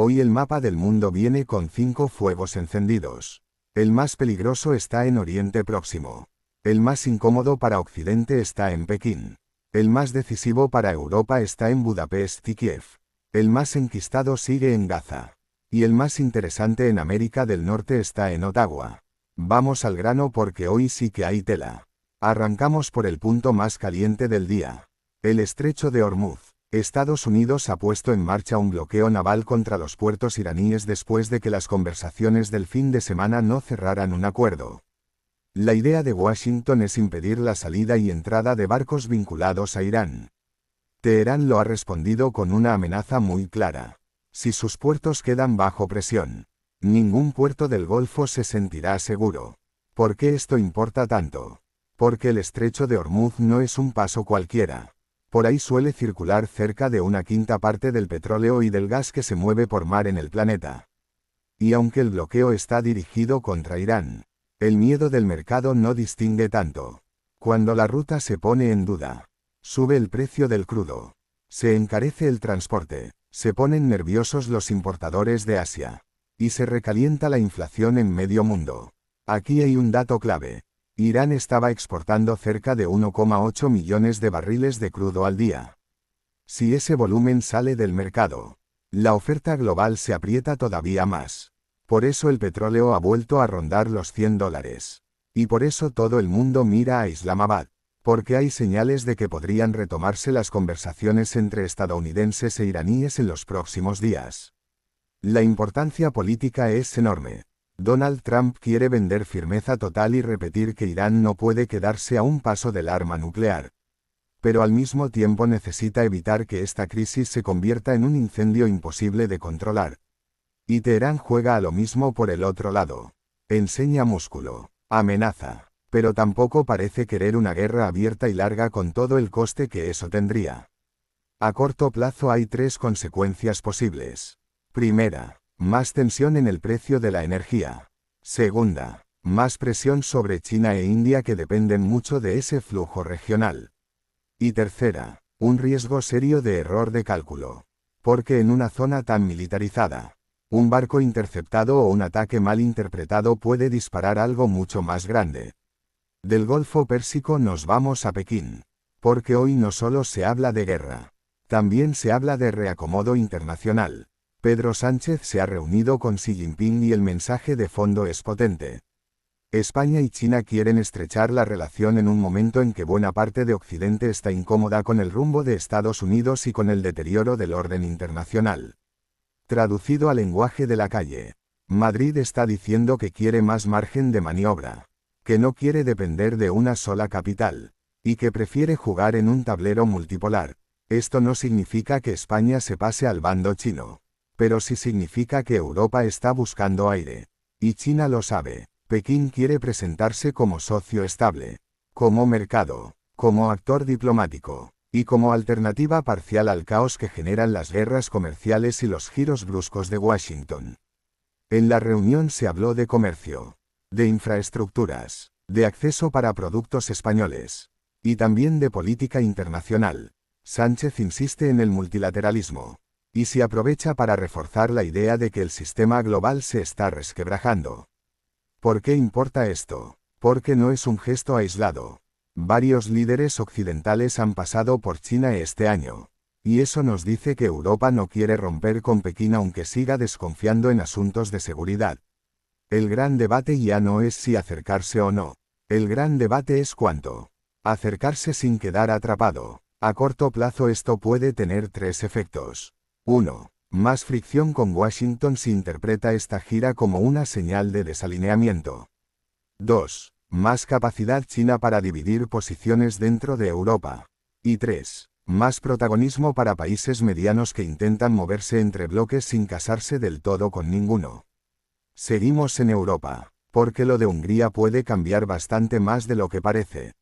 Hoy el mapa del mundo viene con 5 fuegos encendidos. El más peligroso está en Oriente Próximo. El más incómodo para Occidente está en Pekín. El más decisivo para Europa está en Budapest y Kiev. El más enquistado sigue en Gaza. Y el más interesante en América del Norte está en Ottawa. Vamos al grano porque hoy sí que hay tela. Arrancamos por el punto más caliente del día. El estrecho de Hormuz. Estados Unidos ha puesto en marcha un bloqueo naval contra los puertos iraníes después de que las conversaciones del fin de semana no cerraran un acuerdo. La idea de Washington es impedir la salida y entrada de barcos vinculados a Irán. Teherán lo ha respondido con una amenaza muy clara. Si sus puertos quedan bajo presión, ningún puerto del Golfo se sentirá seguro. ¿Por qué esto importa tanto? Porque el estrecho de Hormuz no es un paso cualquiera. Por ahí suele circular cerca de 1/5 parte del petróleo y del gas que se mueve por mar en el planeta. Y aunque el bloqueo está dirigido contra Irán, el miedo del mercado no distingue tanto. Cuando la ruta se pone en duda, sube el precio del crudo, se encarece el transporte, se ponen nerviosos los importadores de Asia, y se recalienta la inflación en medio mundo. Aquí hay un dato clave. Irán estaba exportando cerca de 1,8 millones de barriles de crudo al día. Si ese volumen sale del mercado, la oferta global se aprieta todavía más. Por eso el petróleo ha vuelto a rondar los $100. Y por eso todo el mundo mira a Islamabad, porque hay señales de que podrían retomarse las conversaciones entre estadounidenses e iraníes en los próximos días. La importancia política es enorme. Donald Trump quiere vender firmeza total y repetir que Irán no puede quedarse a un paso del arma nuclear. Pero al mismo tiempo necesita evitar que esta crisis se convierta en un incendio imposible de controlar. Y Teherán juega a lo mismo por el otro lado. Enseña músculo, amenaza, pero tampoco parece querer una guerra abierta y larga con todo el coste que eso tendría. A corto plazo hay 3 consecuencias posibles. Primera, más tensión en el precio de la energía. Segunda, más presión sobre China e India que dependen mucho de ese flujo regional. Y tercera, un riesgo serio de error de cálculo. Porque en una zona tan militarizada, un barco interceptado o un ataque mal interpretado puede disparar algo mucho más grande. Del Golfo Pérsico nos vamos a Pekín. Porque hoy no solo se habla de guerra, también se habla de reacomodo internacional. Pedro Sánchez se ha reunido con Xi Jinping y el mensaje de fondo es potente. España y China quieren estrechar la relación en un momento en que buena parte de Occidente está incómoda con el rumbo de Estados Unidos y con el deterioro del orden internacional. Traducido al lenguaje de la calle, Madrid está diciendo que quiere más margen de maniobra, que no quiere depender de una sola capital, y que prefiere jugar en un tablero multipolar. Esto no significa que España se pase al bando chino. Pero sí significa que Europa está buscando aire. Y China lo sabe. Pekín quiere presentarse como socio estable, como mercado, como actor diplomático, y como alternativa parcial al caos que generan las guerras comerciales y los giros bruscos de Washington. En la reunión se habló de comercio, de infraestructuras, de acceso para productos españoles, y también de política internacional. Sánchez insiste en el multilateralismo. Y se aprovecha para reforzar la idea de que el sistema global se está resquebrajando. ¿Por qué importa esto? Porque no es un gesto aislado. Varios líderes occidentales han pasado por China este año. Y eso nos dice que Europa no quiere romper con Pekín aunque siga desconfiando en asuntos de seguridad. El gran debate ya no es si acercarse o no. El gran debate es cuánto. Acercarse sin quedar atrapado. A corto plazo esto puede tener 3 efectos. 1. Más fricción con Washington si interpreta esta gira como una señal de desalineamiento. 2. Más capacidad china para dividir posiciones dentro de Europa. Y 3. Más protagonismo para países medianos que intentan moverse entre bloques sin casarse del todo con ninguno. Seguimos en Europa, porque lo de Hungría puede cambiar bastante más de lo que parece.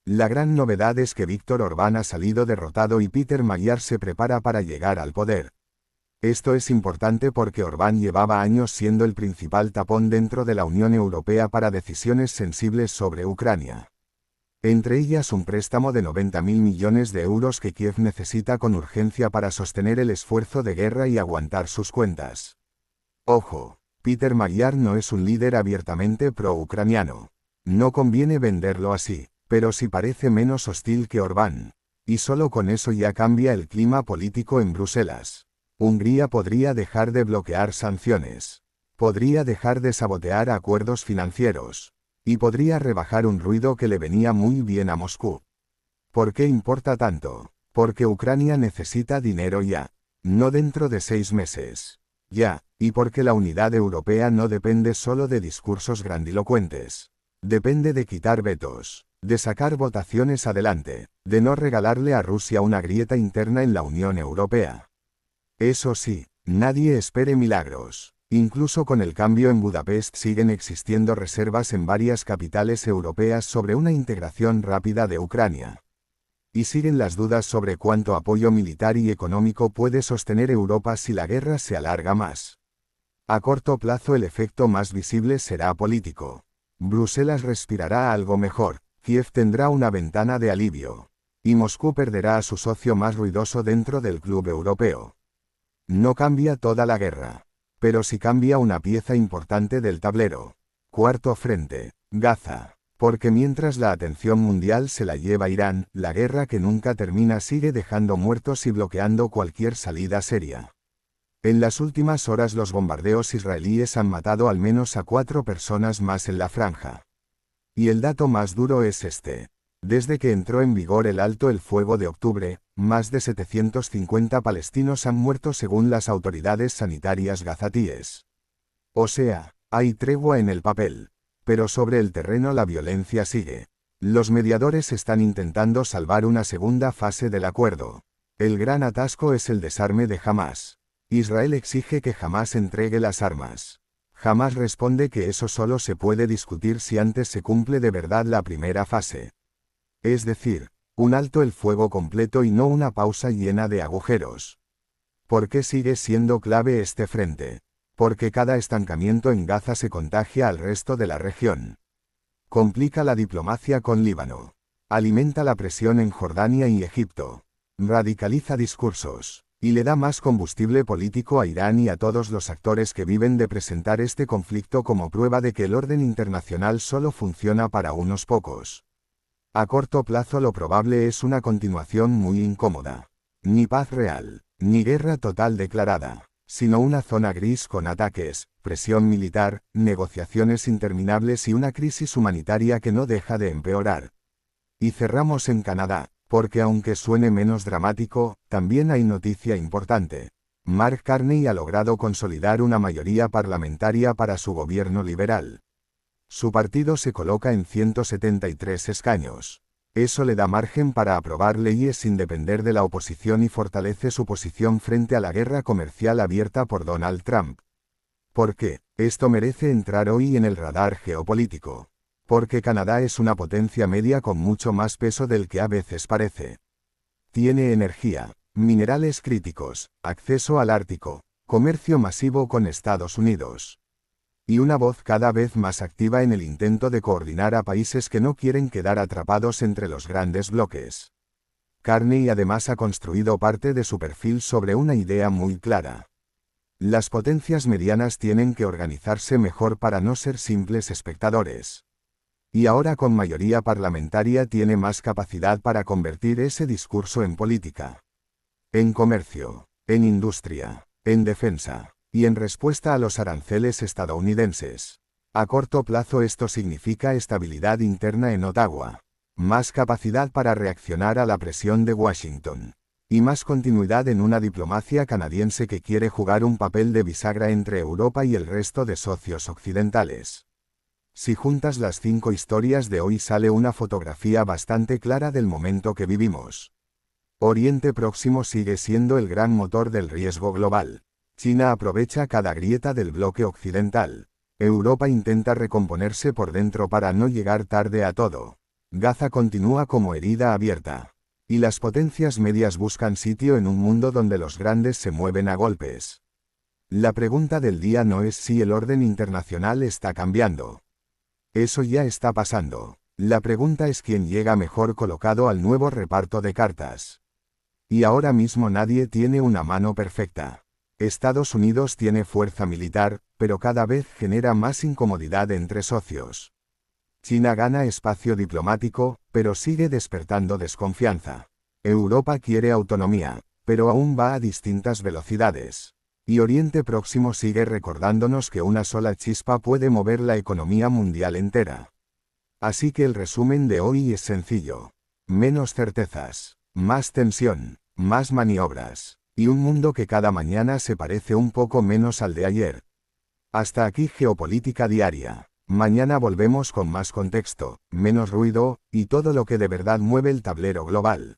La gran novedad es que Viktor Orbán ha salido derrotado y Peter Magyar se prepara para llegar al poder. Esto es importante porque Orbán llevaba años siendo el principal tapón dentro de la Unión Europea para decisiones sensibles sobre Ucrania. Entre ellas un préstamo de 90.000 millones de euros que Kiev necesita con urgencia para sostener el esfuerzo de guerra y aguantar sus cuentas. Ojo, Peter Magyar no es un líder abiertamente pro-ucraniano. No conviene venderlo así, pero sí parece menos hostil que Orbán. Y solo con eso ya cambia el clima político en Bruselas. Hungría podría dejar de bloquear sanciones. Podría dejar de sabotear acuerdos financieros. Y podría rebajar un ruido que le venía muy bien a Moscú. ¿Por qué importa tanto? Porque Ucrania necesita dinero ya. No dentro de 6 meses. Ya, y porque la unidad europea no depende solo de discursos grandilocuentes. Depende de quitar vetos, de sacar votaciones adelante, de no regalarle a Rusia una grieta interna en la Unión Europea. Eso sí, nadie espere milagros. Incluso con el cambio en Budapest siguen existiendo reservas en varias capitales europeas sobre una integración rápida de Ucrania. Y siguen las dudas sobre cuánto apoyo militar y económico puede sostener Europa si la guerra se alarga más. A corto plazo el efecto más visible será político. Bruselas respirará algo mejor, Kiev tendrá una ventana de alivio. Y Moscú perderá a su socio más ruidoso dentro del club europeo. No cambia toda la guerra. Pero sí cambia una pieza importante del tablero. Cuarto frente, Gaza. Porque mientras la atención mundial se la lleva Irán, la guerra que nunca termina sigue dejando muertos y bloqueando cualquier salida seria. En las últimas horas los bombardeos israelíes han matado al menos a 4 personas más en la franja. Y el dato más duro es este. Desde que entró en vigor el alto el fuego de octubre, más de 750 palestinos han muerto según las autoridades sanitarias gazatíes. O sea, hay tregua en el papel. Pero sobre el terreno la violencia sigue. Los mediadores están intentando salvar una segunda fase del acuerdo. El gran atasco es el desarme de Hamás. Israel exige que Hamás entregue las armas. Hamás responde que eso solo se puede discutir si antes se cumple de verdad la primera fase. Es decir, un alto el fuego completo y no una pausa llena de agujeros. ¿Por qué sigue siendo clave este frente? Porque cada estancamiento en Gaza se contagia al resto de la región. Complica la diplomacia con Líbano. Alimenta la presión en Jordania y Egipto. Radicaliza discursos. Y le da más combustible político a Irán y a todos los actores que viven de presentar este conflicto como prueba de que el orden internacional solo funciona para unos pocos. A corto plazo lo probable es una continuación muy incómoda. Ni paz real, ni guerra total declarada, sino una zona gris con ataques, presión militar, negociaciones interminables y una crisis humanitaria que no deja de empeorar. Y cerramos en Canadá, porque aunque suene menos dramático, también hay noticia importante. Mark Carney ha logrado consolidar una mayoría parlamentaria para su gobierno liberal. Su partido se coloca en 173 escaños. Eso le da margen para aprobar leyes sin depender de la oposición y fortalece su posición frente a la guerra comercial abierta por Donald Trump. ¿Por qué? Esto merece entrar hoy en el radar geopolítico. Porque Canadá es una potencia media con mucho más peso del que a veces parece. Tiene energía, minerales críticos, acceso al Ártico, comercio masivo con Estados Unidos. Y una voz cada vez más activa en el intento de coordinar a países que no quieren quedar atrapados entre los grandes bloques. Carney además ha construido parte de su perfil sobre una idea muy clara. Las potencias medianas tienen que organizarse mejor para no ser simples espectadores. Y ahora con mayoría parlamentaria tiene más capacidad para convertir ese discurso en política. En comercio, en industria, en defensa, y en respuesta a los aranceles estadounidenses. A corto plazo esto significa estabilidad interna en Ottawa, más capacidad para reaccionar a la presión de Washington, y más continuidad en una diplomacia canadiense que quiere jugar un papel de bisagra entre Europa y el resto de socios occidentales. Si juntas las 5 historias de hoy sale una fotografía bastante clara del momento que vivimos. Oriente Próximo sigue siendo el gran motor del riesgo global. China aprovecha cada grieta del bloque occidental. Europa intenta recomponerse por dentro para no llegar tarde a todo. Gaza continúa como herida abierta. Y las potencias medias buscan sitio en un mundo donde los grandes se mueven a golpes. La pregunta del día no es si el orden internacional está cambiando. Eso ya está pasando. La pregunta es quién llega mejor colocado al nuevo reparto de cartas. Y ahora mismo nadie tiene una mano perfecta. Estados Unidos tiene fuerza militar, pero cada vez genera más incomodidad entre socios. China gana espacio diplomático, pero sigue despertando desconfianza. Europa quiere autonomía, pero aún va a distintas velocidades. Y Oriente Próximo sigue recordándonos que una sola chispa puede mover la economía mundial entera. Así que el resumen de hoy es sencillo. Menos certezas, más tensión, más maniobras, y un mundo que cada mañana se parece un poco menos al de ayer. Hasta aquí Geopolítica Diaria. Mañana volvemos con más contexto, menos ruido, y todo lo que de verdad mueve el tablero global.